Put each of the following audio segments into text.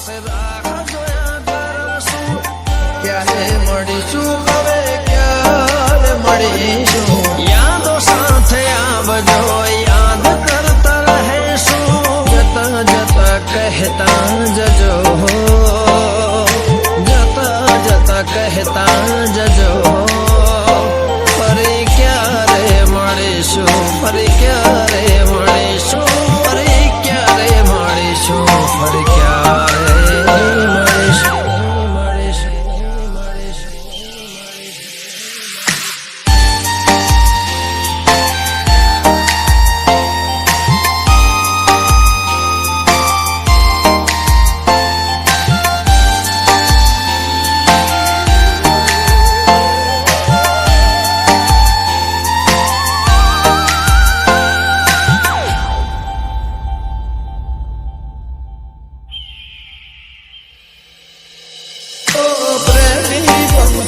પાસે રાહ જોયા કરશું. ક્યારે મળીશું હવે ક્યારે મળીશું? યાદો સાથે આવજો યાદ કરતા રહેશું. જતા જતા કહેતા જજો, જતા જતા કહેતા જજો. ફરી ક્યારે મળીશું? ફરી ક્યારે મળીશું? ફરી ક્યારે મળીશું? ફરી ક્યારે મળીશું?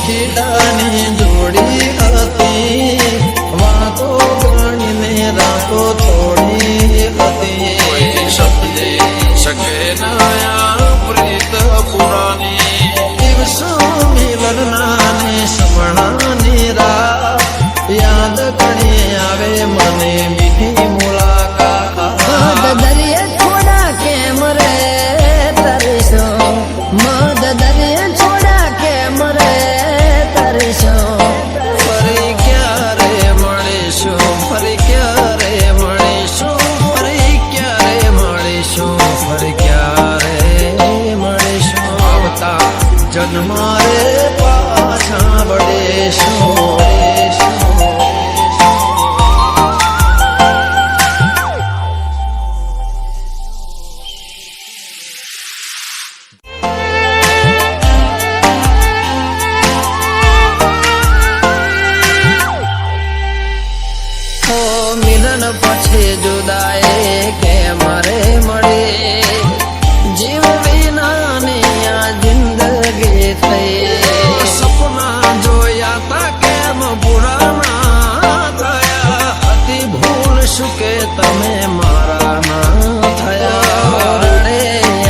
ખીલાની જોડી હતી, વાતો ગણીને રાતો થોડી હતી. શબ્દે શકે નયા પ્રીત પુરાની, દિવસો મિલનના ને સમણાની રાહ યાદ ઘણી આવે મને મીઠી મુલાકાત. દરિયા છોડા કેમ રે તરસો, મદ દરિયા છોડા કેમ રે તરસો. ફરી ક્યારે મળીશું? ફરી ક્યારે મળીશું? ફરી ક્યારે મળીશું? ફરી ક્યારે મળીશું? આવતા જન્મારે પાછા વળીશું. મિલન પછી જુદાઈ કેમ રે મળે? જીવ વિનાની આ જિંદગી થઈ. સપના જોયા તા કેમ પુરાના થયા? હતી ભૂલ શું કે તમે મારા ના થયા? રડે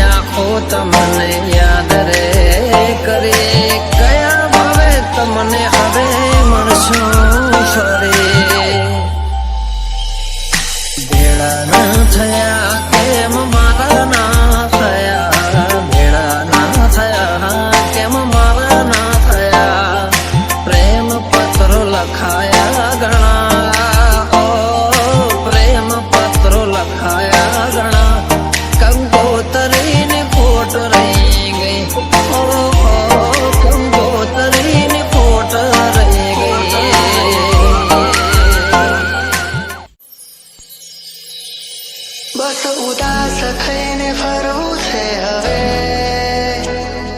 આંખો તમને યાદ રે કરી, કયા ભાવે તમને હવે મળશો ફરી? ભેળા ના થયા કેમ મારા ના થયા? ભેળા ના થયા કેમ મારા ના થયા? પ્રેમ પત્રો લખાયા ઘણા, પ્રેમ પત્રો લખાયા ઘણા. કંકોતરીની ખોટ રહી ગઈ, કંકોતરીની ખોટ રહી ગઈ. બસ ઉદાસ થઈને ફરવું છે હવે,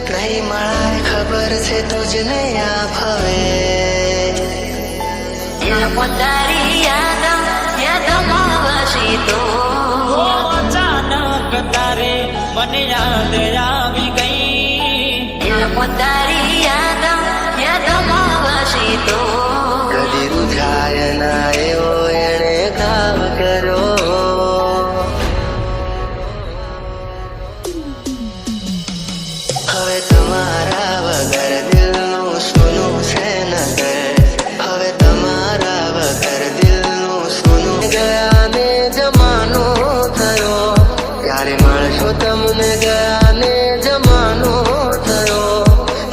નહીં મળાય ખબર છે તુજને આ ભવે. તારી યાદમાં વસી તો અચાનક તારે મને યાદ આવી ગઈ. તારી યાદમાં વસી તો કદી રૂઝાય ના એવો એણે કામ કરો. હવે તમારા વગર દિલનું સોનું છે નગર. હવે તમારા વગર દિલનું સોનું. ગયા ને જમાનો થયો, ક્યારે મળશો તમને? ગયા ને જમાનો થયો,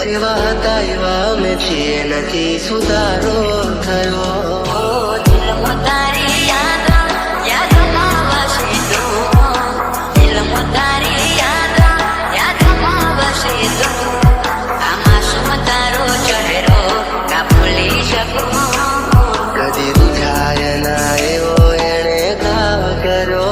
જેવા હતા એવા અમે છીએ, નથી સુધારો થયો. તારી યાદમાં વસી તો, દિલમાં તારી યાદમાં વસી તો. આમાં શું તારો ચહેરો કા ભૂલી શકું? કદી રૂઝાય ના એવો એણે કામ કરો.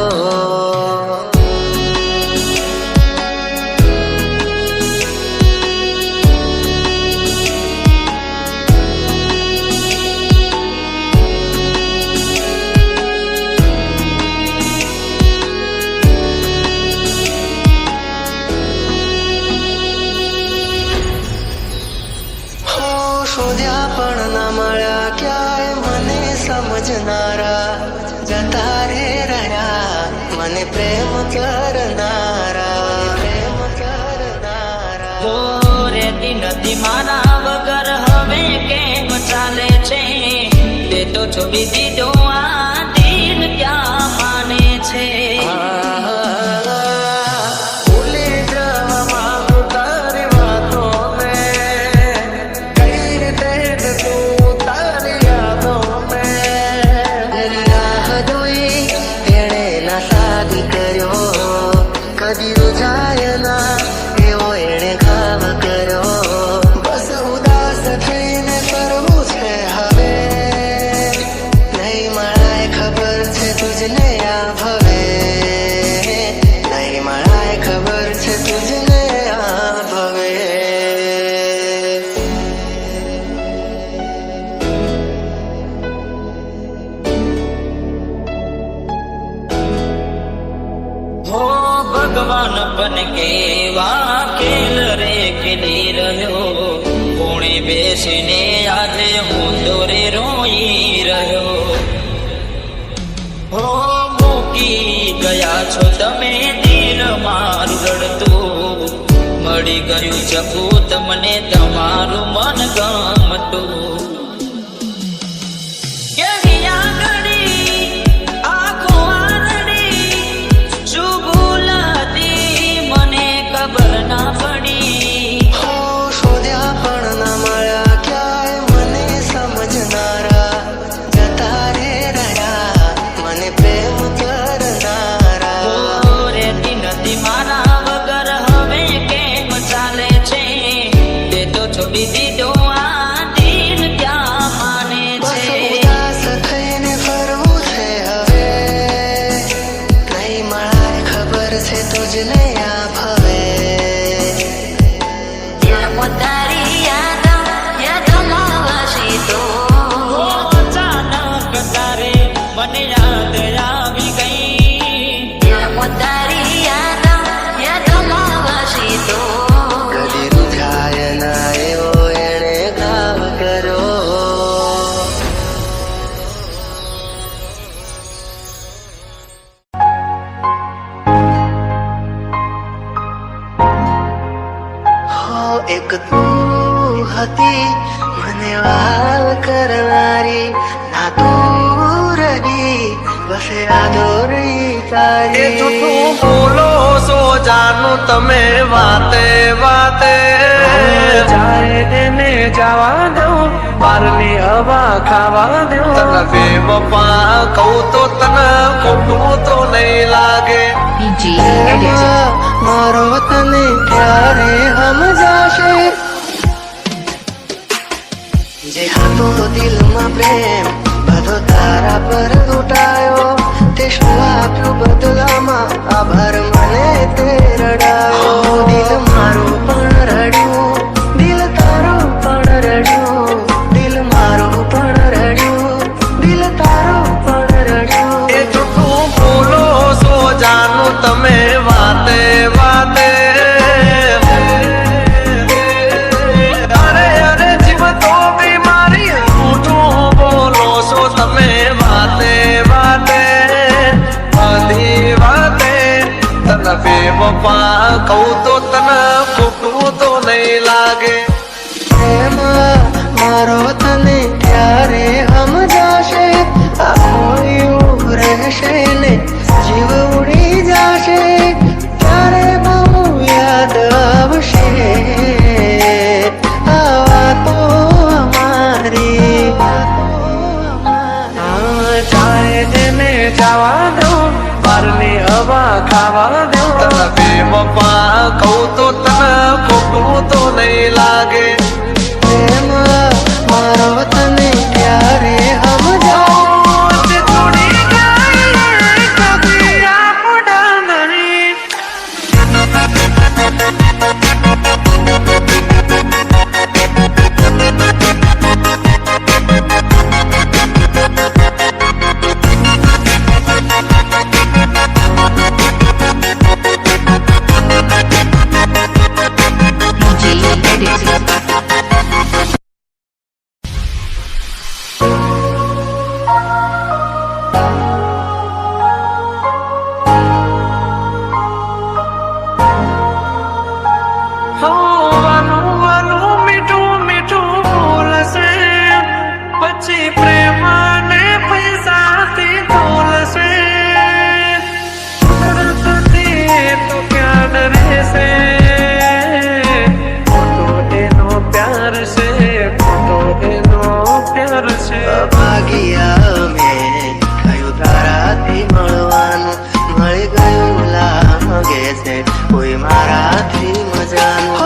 છોડી દીધો આ દિલ ક્યાં માને છે ભૂલી જવા માંગુ તારી વાતોને, કઈ રીતે તું તારી યાદોને. તેરી રાહ જોઈ તેણે ના શાદી કર્યો, કદી રૂજાય ના એવો એણે ઘાવ કર્યો. બસ ઉદાસ થઈને કરવું છે હવે, નહીં મળાય ખબર છે તુજને આ ભવે, નહીં મળાય ખબર છે તુજને આ ભવે. હો ભગવાન બન કેવા ખેલ રે ખેલી રહ્યો, કોણે બેસીને આજે હું દોરે રોઈ રહ્યો. હો મૂકી ગયા છો તમે દિલ મારું રડતું, મળી ગયું શકું તમને તમારું મન ગમતું. કેવી આંગળી, આંખો આરડી, શું ભૂલ હતી મને ખબર ના પડી. હો શોધ્યા પણ ના મળ્યા ક્યાંય મને સમજનારા, જતા રે રહ્યા મને પ્રેમ કરનારા. ઓ રહેતી નથી મારા વગર હવે કેમ ચાલે છે, તે તો છોડી દીધો આ દિલ ક્યાં માને બસ છે. ઉદાસ થઈને ફરવું છે હવે, નહીં મળાય ખબર છે તુજને આ ભવે. દિલમાં તારી યાદોમાં વસી તો ઓ અચાનક તારે મને યાદ આવી ગઈ. દિલમાં તારી યાદોમાં વસી તો કદી રૂજાય ના એવો એણે ઘાવ કર્યો. હો એક તું હતી મને વાલ કરનારી, ના તું રહી બસ યાદો રહી તારી. જૂઠું બોલો છો જાનું તમે વાતે વાતે, જાય એને જવા દઉં બારની હવા ખાવા દઉં. તને બેવફા કહું તો તને ખોટું તો નહીં લાગે. એમાં મારો તને ક્યારે સમજાશે, જે હતો દિલમાં પ્રેમ બધો તારા પર તૂટાયો. તે શું આપ્યું બદલામાં આભાર મને તે રડાયો. દિલ મારું પણ રડ્યું, દિલ તારું પણ રડ્યું, દિલ મારું પણ રડ્યું, દિલ તારું પણ રડ્યું. એ જૂઠું બોલો છો જાનું તમે વાતે વાતે, અરે અરે જીવ તો બીમારી. જૂઠું બોલો છો તમે વાતે વાતે, બધી વાતે. તને બેવફા કહું તો તને ખોટું તો નહીં લાગે. પ્રેમ મારો તને ક્યારે સમજાશે, આ મોયું રહેશે ને જીવ ઉડી જશે, ત્યારે બહુ યાદ આવશે આ વાતો અમારી. જાય એને જવા દઉં બારની હવા ખાવા દઉં. તને બેવફા કહું તો તને ખોટું તો નહીં લાગે. પ્રેમ મારો તને ક્યારે સમજાશે. છોડી ગઈ કદી આ મોઢાની. DJ Edit. યાદ રહેશે ખોટો એનો પ્યાર છે ખોટો એનો પ્યાર છે ભાગ્યા મેં કયું તારાથી મળવાનું મળી ગયું લાગે છે કોઈ મારાથી મજાનું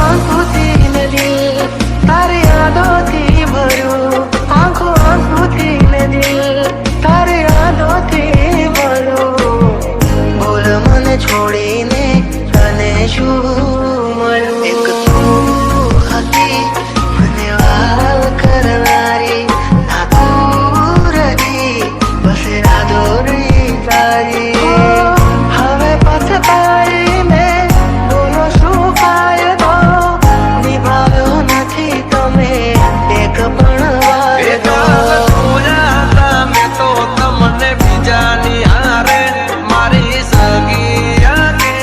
આંખોથી ને દિલ તારી યાદોથી ભર્યું આંખોથી ને દિલ તારી યાદોથી ભર્યું બોલ મને છોડીને તને શું મળ્યું એક તું હતી મને વાલ કરનારી ના તું રહી બસ યાદો રહી તારી હવે પછતાઈને બોલો શું ફાયદો નિભાવ્યો નથી તમે એક પણ વાયદો જોયા હતા મેં તો તમને બીજાની હારે મારી સગી કે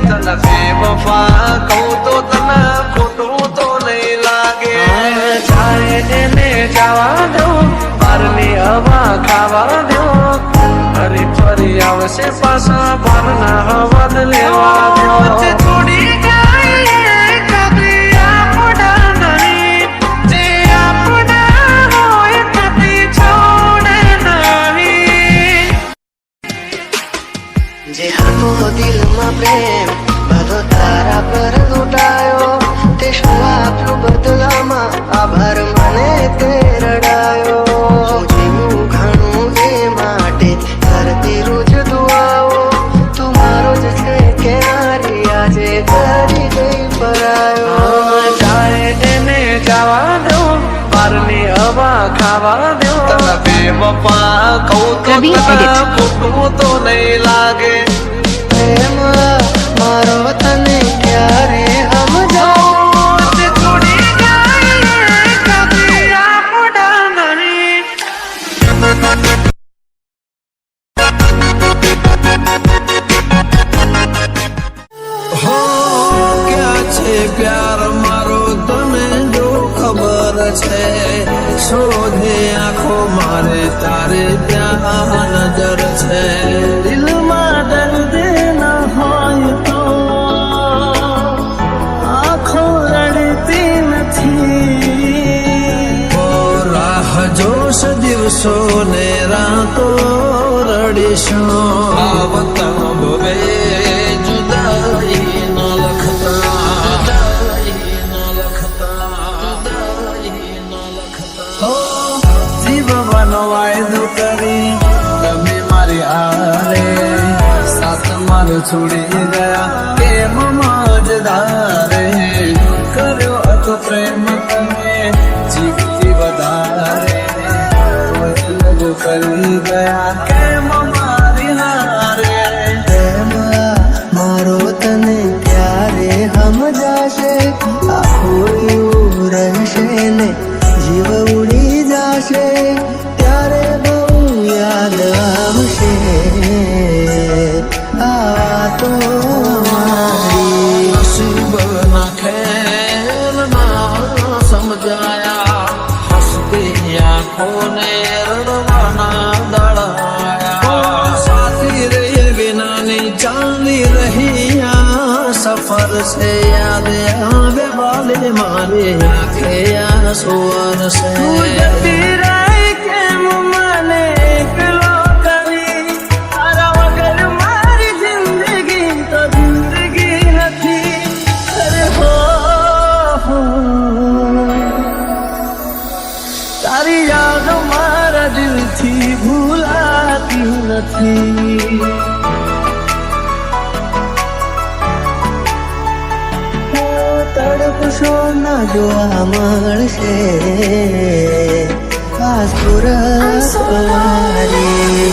તને બેવફા કહું તો તને ખોટું તો નહીં લાગે જાય એને જવા દો બારની હવા ખાવા દો ફરી ફરી આવશે પાછા બારના હવા લેવા દો છોડી જાય કદી આપણા નહીં જે આપણા હોય કદી છોડે નહીં જે હતો દિલમાં પ્રેમ બધો તારા પર લૂંટાયો તે શું આપ્યું બદલામાં આભાર મને તે રડાયો હું જીવું ઘણું એ માટે કરતી રોજ દુઆઓ તું મારો જ છે કે નારી આજે કરી ગઈ પરાયો જાય એને જવા દો બારની હવા ખાવા દો તને બેવફા કહું તો તને ખોટું તો નહીં લાગે પ્રેમ મારો તને ક્યારે સમજાવું છોડી જાય કદી આપણા નહીં ક્યાં છે પ્યાર મારો તને જો ખબર છે શોધે આંખો મારે તારે ત્યાં નજર છે દિલમાં દર્દ ન હોય તો આંખો રડતી નથી ઓ રાહ જોશ દિવસો ને રાતો રડીશું આવતા ભવે જુદાઈ ન લખતા જીવવાનો વાયદો કરી તમે મારી આરે સાથ મારો છોડી ગયા કેમ મજદારે કર્યો હતો પ્રેમ તમે જીવથી વધારે કરી ગયા કેમ મારી હારે પ્રેમ મારો તને ક્યારે સમજાશે આખું એવું રહેશે ને જીવ ઉડી જશે ત્યારે બહુ યાદ આવશે આ તો મારી નસીબ ના ખેલ ના સમજાયા હસતી આંખોને રડવાના દળાયા સાથી રહી વિનાની ચાલી રહી આ સફર છે યાદ આવે વાલે મારે આંખે આ સુવર છે જતી રહી કેમ મને એકલો કરી તારા વગર મારી જિંદગી તો જિંદગી નથી અરે હો તારી યાદો મારા દિલથી ભૂલાતી નથી તડપશો ના જોવા મળશે આ સુરત મારી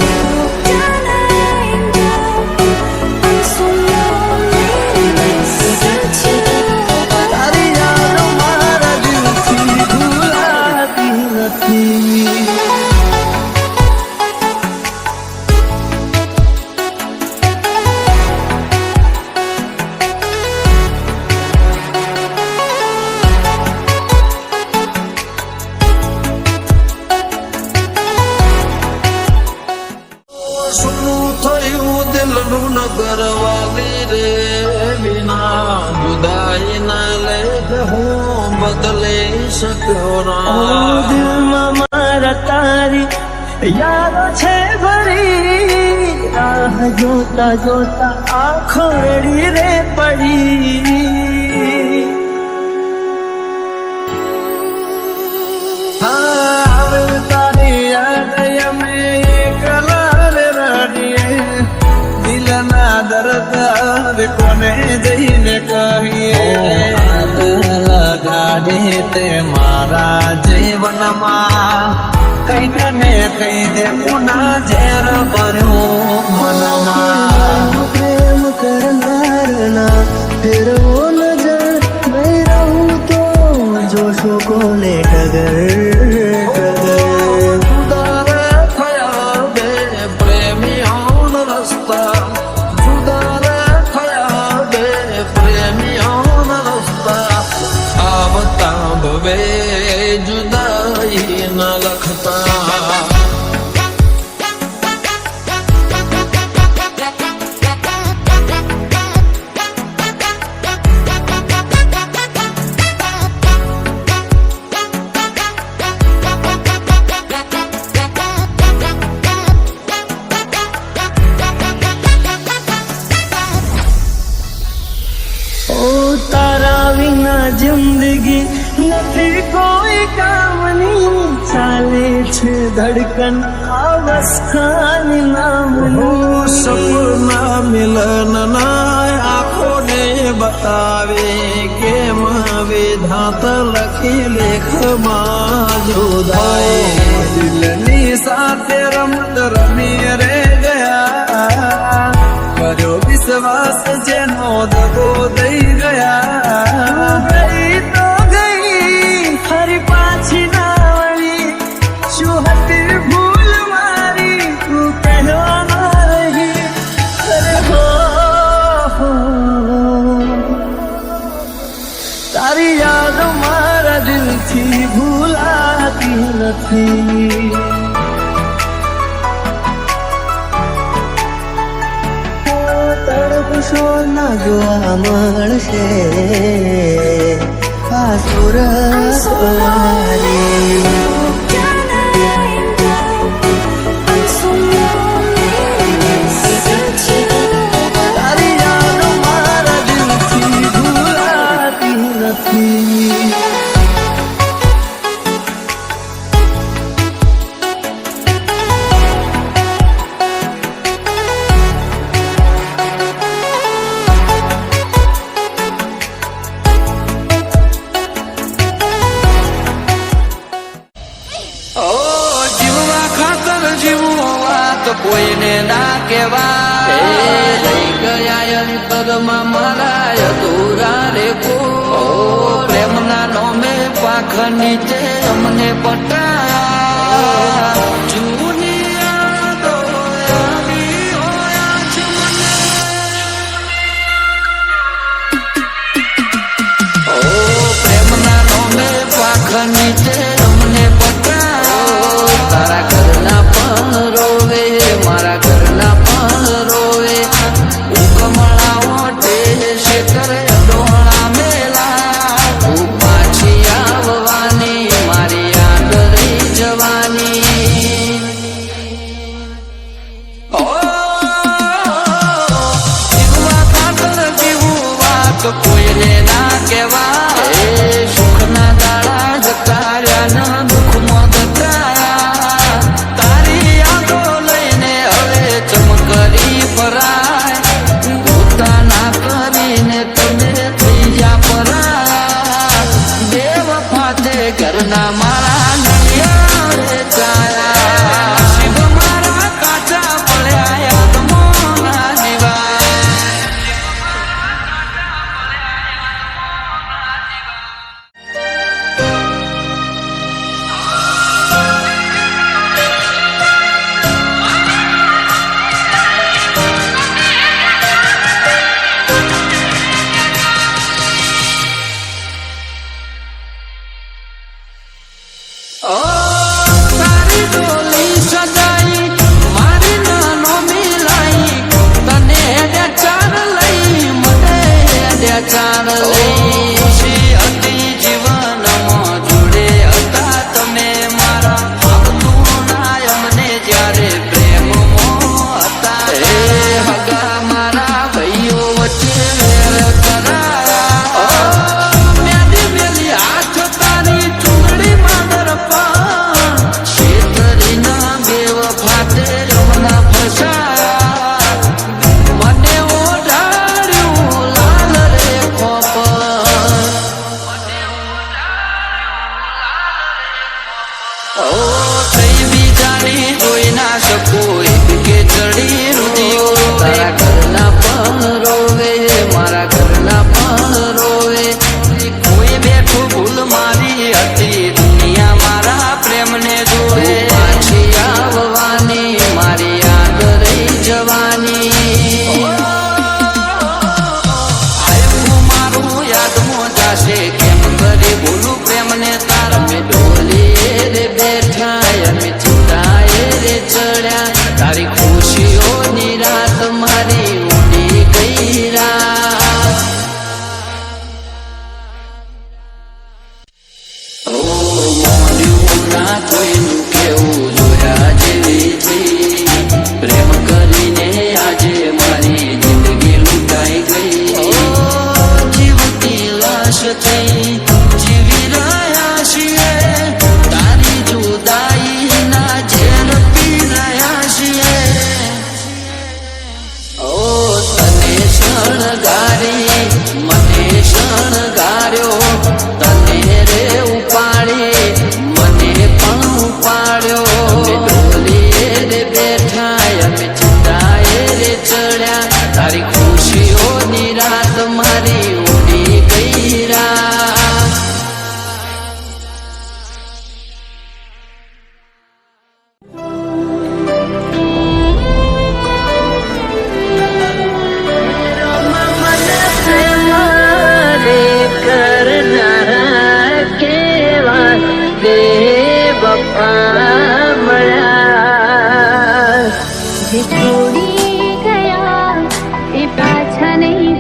તારી યાદો મારા દિલથી ભૂલાતી નથી શું થયું દિલનું નગર વાલી તેરે બિના જુદાઈ ના લેખ હું બદલી શક્યો ના દિલમાં મારા તારી યાદો છે ભરી રાહ જોતા જોતા આંખો રડી રે પડી આવે તારી યાદ અમે એકલા રે રડીએ દિલના દર્દ હવે કોને જઈને કહીએ લગાડી તે મારા જીવનમાં કઈ ને કઈ દે પુના ઝેર ભર્યું મનમાં પ્રેમ કરનારના ફેરવો નજર નહીં રહું તો જોશો કોને ટગર જુદારે થયા બે પ્રેમીઓનો રસ્તા જુદારે થયા બે પ્રેમીઓનો રસ્તા આવતા ભવે જુદાઈ ન લખતા તારા વિના જિંદગી નથી કોઈ કામની ચાલે છે ધડકન અવસ્થાની નામનું સપના મિલનના આંખોને બતાવે કેમ વિધાત લખી લેખમાં જુદાઈ દિલની સાથે રમત રમી રે ગયા કર્યો વિશ્વાસ જેનો દગો દઈ ગયા ગઈ તો ગઈ ફરી પાછી ના વળી શું હતી ભૂલ મારી તું કહેવા ના રહી અરે હો તારી યાદ મારા દિલથી ભૂલાતી નથી તડપશો ના જોવા મળશે આ સુરત વાળી તારી યાદ મારા દિલથી ભૂલાતી નથી જીવવા ખાતર જીવો વાત કોઈને ના કેવાય લઈ ગયા અંતરમાં મારા અધૂરા રે પ્રેમના નોમે પાખ નીચે અમને પટાયા જૂની યાદો આવી હોયા છે મને પ્રેમના નોમે પાખ નીચે અમને પટાયા તારા ઘરના પણ રોવે મારા ઘરના પણ રોવે ઉકમળા ઓટે શેખર ડોળા મેલા તું પાછી આવવાની મારી યાદ રહી જવાની જીવવા ખાતર જીવું વાત કોઈને ના કહેવાય સુખના દાડા જતાર્યા ના દુઃખમાં દટાયા તારી યાદો લઈને હવે ચમકરી પરાય પોતાના કરીને તમે થઈ ગયા પરાયા દેવ ફાતે ઘરના મારા નૈયા રે ચાયા શિવ મારા કાચા પડ્યા યાદમાં ના જીવા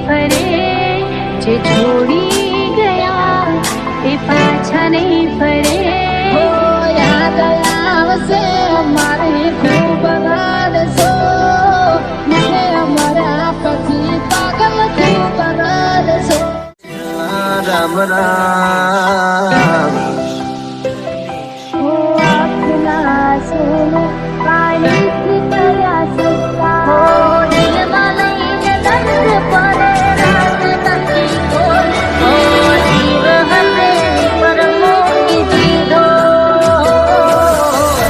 ફરે જે છોડી ગયા એ પાછા નહીં ફરે યાદ આવશે અમારે ખૂબ રડશો મને અમારા પછી પાગલ ખૂબ રડશો રામ રામ આપના સોનો પાણીથી કર્યા સંસ્કાર દિલમાં લઈને દર્દ પડે રાત નથી કોલ જીવ હશે પર મૂકી દીધો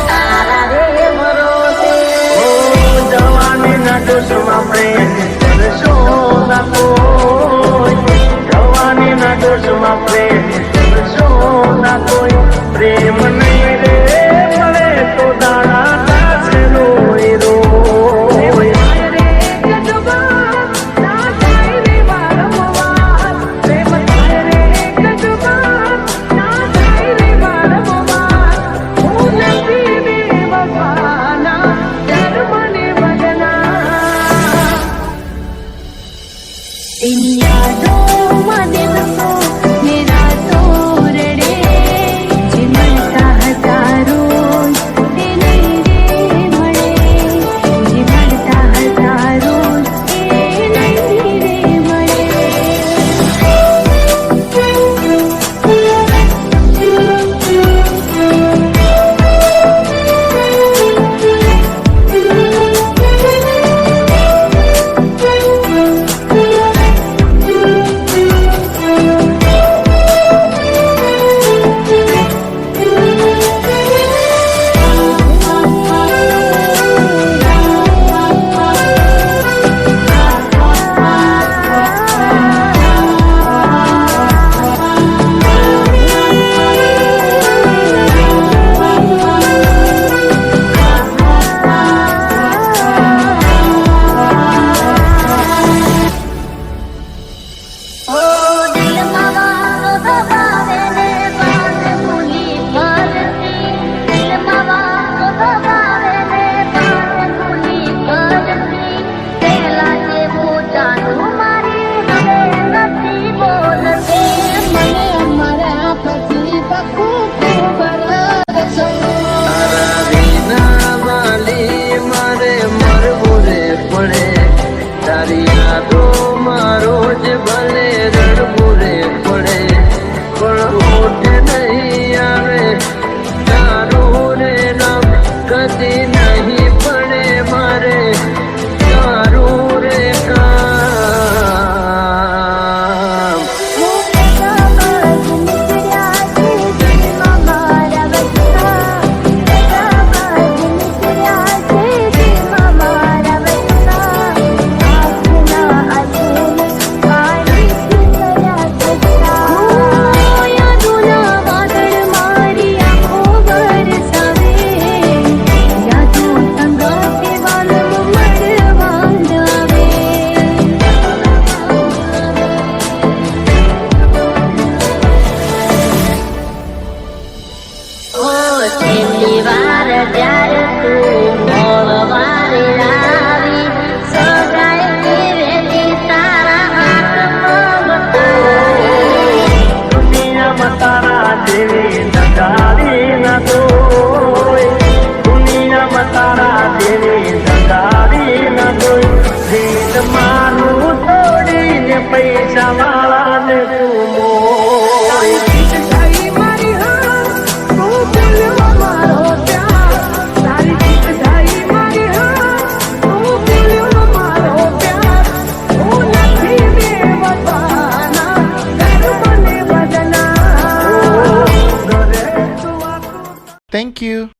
તારા રે ભરોસે જવાનીના દોષમાં પ્રેમ કરશો ના કોઈ જવાનીના દોષમાં પ્રેમ કરશો ના કોઈ પ્રેમ નહીં રે મળે તો દાડા નાશે રોય રોય એની યાદોમાં દિવસો ને રાતો રડે જે મળતા હતા રોજ તે નહીં રે મળે જે મળતા હતા રોજ એ નહીં રે તારા વિના વાલી મારે મરવું રે પડે તારી યાદોમાં રોજ ભલે રડવું રે પડે પણ ઓઠે નહીં આવે તારું રે નામ કદી નહીં પડે મારે તારું રે કામ છેલ્લી વાર જ્યારે તું મળવારે આવી સગાઈ વેલી તારા હાથમાં દુનિયામાં તારા જેવી નગારી ન કોઈ દુનિયામાં તારા જેવી નગારી ન કોઈ રીત મારું તોડીને પૈસા વાળાને તું મોય Thank you.